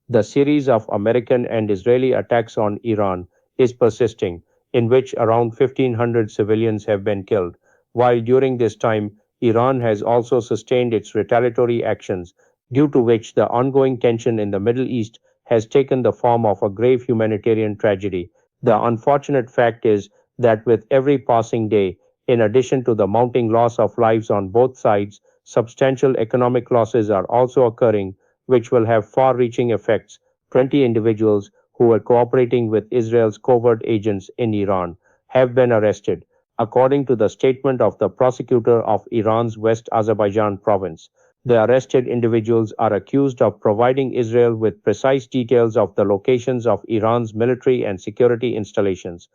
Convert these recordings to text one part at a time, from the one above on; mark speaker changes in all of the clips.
Speaker 1: The series of American and Israeli attacks on Iran is persisting, in which around 1,500 civilians have been killed, while during this time, Iran has also sustained its retaliatory actions, due to which the ongoing tension in the Middle East has taken the form of a grave humanitarian tragedy. The unfortunate fact is that with every passing day, in addition to the mounting loss of lives on both sides, substantial economic losses are also occurring, which will have far reaching effects. 20 individuals who were cooperating with Israel's covert agents in Iran have been arrested, according to the statement of the prosecutor of Iran's West Azerbaijan province. The arrested individuals are accused of providing Israel with precise details of the locations of Iran's military and security installations.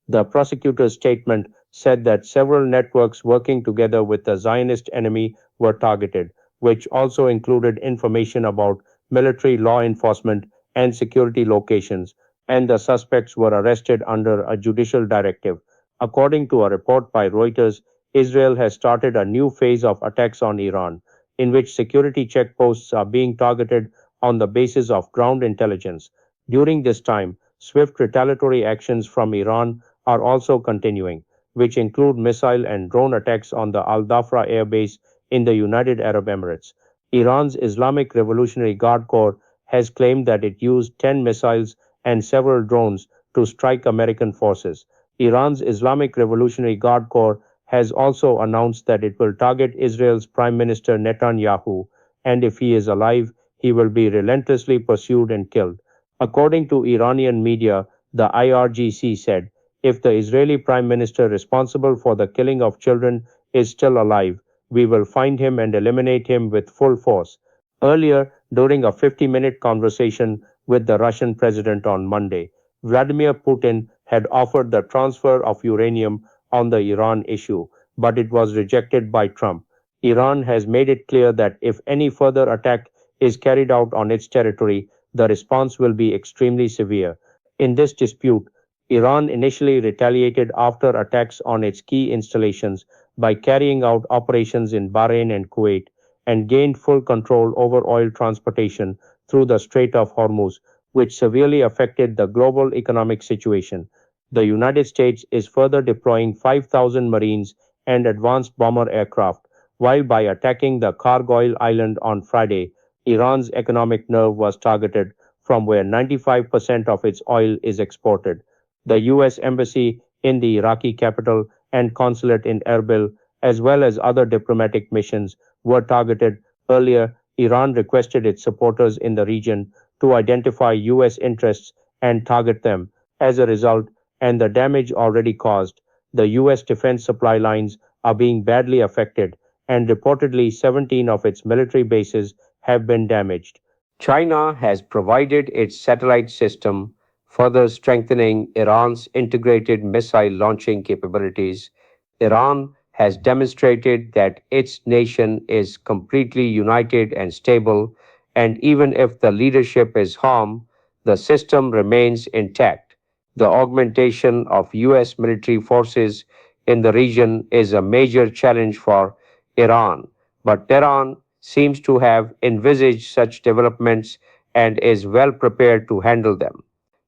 Speaker 1: The prosecutor's statement said that several networks working together with the Zionist enemy were targeted, which also included information about military law enforcement and security locations, and the suspects were arrested under a judicial directive. According to a report by Reuters, Israel has started a new phase of attacks on Iran, in which security checkposts are being targeted on the basis of ground intelligence. During this time, swift retaliatory actions from Iran are also continuing, which include missile and drone attacks on the Al Dhafra air base in the United Arab Emirates. Iran's Islamic Revolutionary Guard Corps has claimed that it used 10 missiles and several drones to strike American forces. Iran's Islamic Revolutionary Guard Corps has also announced that it will target Israel's Prime Minister Netanyahu, and if he is alive, he will be relentlessly pursued and killed. According to Iranian media, the IRGC said, if the Israeli Prime Minister responsible for the killing of children is still alive, we will find him and eliminate him with full force. Earlier, during a 50-minute conversation with the Russian president on Monday, Vladimir Putin had offered the transfer of uranium on the Iran issue, but it was rejected by Trump. Iran has made it clear that if any further attack is carried out on its territory, the response will be extremely severe. In this dispute, Iran initially retaliated after attacks on its key installations by carrying out operations in Bahrain and Kuwait, and gained full control over oil transportation through the Strait of Hormuz, which severely affected the global economic situation. The United States is further deploying 5,000 Marines and advanced bomber aircraft, while by attacking the Kargoil island on Friday, Iran's economic nerve was targeted from where 95% of its oil is exported. The U.S. Embassy in the Iraqi capital and consulate in Erbil, as well as other diplomatic missions, were targeted. Earlier, Iran requested its supporters in the region to identify U.S. interests and target them. As a result, and the damage already caused, the U.S. defense supply lines are being badly affected, and reportedly 17 of its military bases have been damaged. China has provided its satellite system, further strengthening Iran's integrated missile launching capabilities. Iran has demonstrated that its nation is completely united and stable, and even if the leadership is harmed, the system remains intact. The augmentation of U.S. military forces in the region is a major challenge for Iran, but Tehran seems to have envisaged such developments and is well prepared to handle them.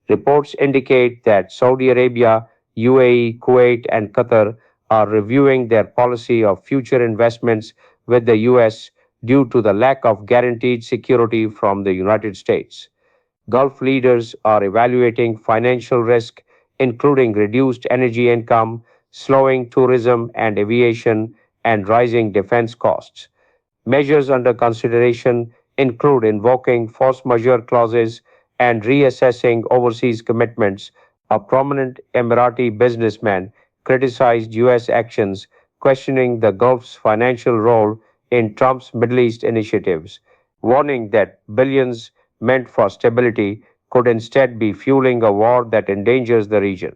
Speaker 1: Reports indicate that Saudi Arabia, UAE, Kuwait, and Qatar are reviewing their policy of future investments with the US due to the lack of guaranteed security from the United States. Gulf leaders are evaluating financial risk, including reduced energy income, slowing tourism and aviation, and rising defense costs. Measures under consideration include invoking force majeure clauses and reassessing overseas commitments. A prominent Emirati businessman criticized U.S. actions, questioning the Gulf's financial role in Trump's Middle East initiatives, warning that billions meant for stability could instead be fueling a war that endangers the region.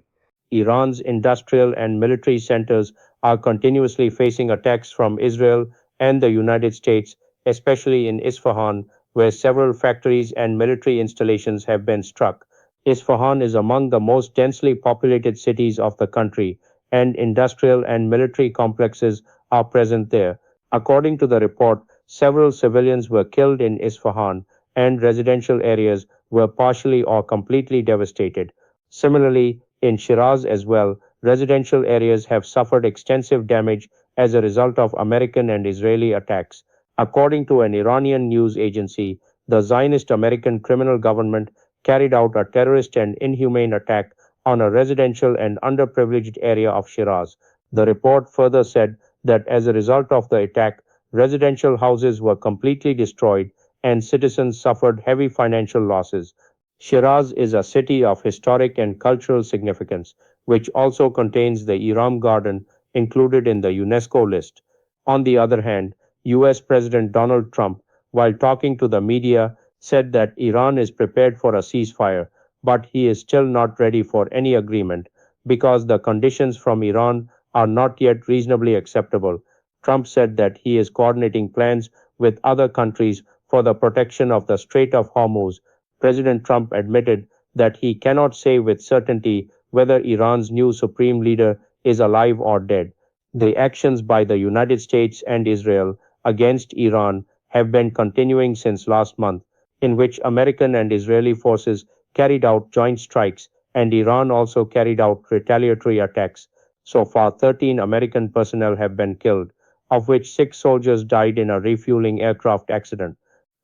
Speaker 1: Iran's industrial and military centers are continuously facing attacks from Israel and the United States, especially in Isfahan, where several factories and military installations have been struck. Isfahan is among the most densely populated cities of the country, and industrial and military complexes are present there. According to the report, several civilians were killed in Isfahan, and residential areas were partially or completely devastated. Similarly, in Shiraz as well, residential areas have suffered extensive damage as a result of American and Israeli attacks. According to an Iranian news agency, the Zionist American criminal government carried out a terrorist and inhumane attack on a residential and underprivileged area of Shiraz. The report further said that as a result of the attack, residential houses were completely destroyed and citizens suffered heavy financial losses. Shiraz is a city of historic and cultural significance, which also contains the Iram Garden included in the UNESCO list. On the other hand, US President Donald Trump, while talking to the media, said that Iran is prepared for a ceasefire, but he is still not ready for any agreement because the conditions from Iran are not yet reasonably acceptable. Trump said that he is coordinating plans with other countries for the protection of the Strait of Hormuz. President Trump admitted that he cannot say with certainty whether Iran's new supreme leader is alive or dead. The actions by the United States and Israel against Iran have been continuing since last month, in which American and Israeli forces carried out joint strikes and Iran also carried out retaliatory attacks. So far, 13 American personnel have been killed, of which 6 soldiers died in a refueling aircraft accident.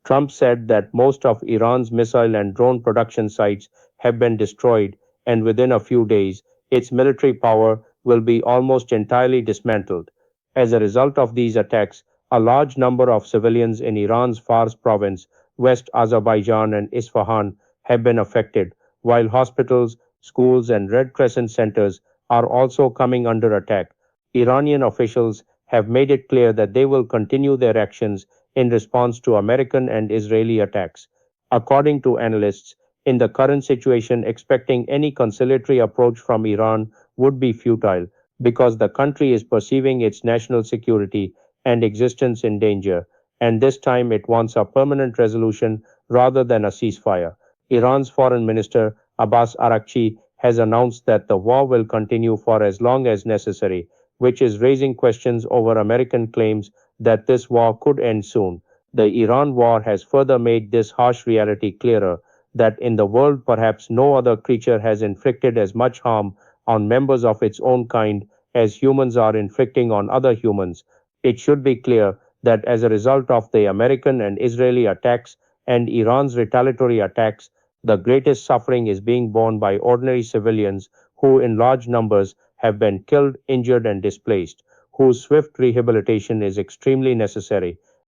Speaker 1: Trump said that most of Iran's missile and drone production sites have been destroyed, and within a few days, its military power will be almost entirely dismantled. As a result of these attacks, a large number of civilians in Iran's Fars province, West Azerbaijan, and Isfahan have been affected, while hospitals, schools, and Red Crescent centers are also coming under attack. Iranian officials have made it clear that they will continue their actions in response to American and Israeli attacks. According to analysts, in the current situation, expecting any conciliatory approach from Iran would be futile because the country is perceiving its national security and existence in danger, and this time it wants a permanent resolution rather than a ceasefire. Iran's foreign minister Abbas Araghchi has announced that the war will continue for as long as necessary, which is raising questions over American claims that this war could end soon. The Iran war has further made this harsh reality clearer that in the world perhaps no other creature has inflicted as much harm on members of its own kind as humans are inflicting on other humans. It should be clear that as a result of the American and Israeli attacks and Iran's retaliatory attacks, the greatest suffering is being borne by ordinary civilians who, in large numbers, have been killed, injured, and displaced, whose swift rehabilitation is extremely necessary.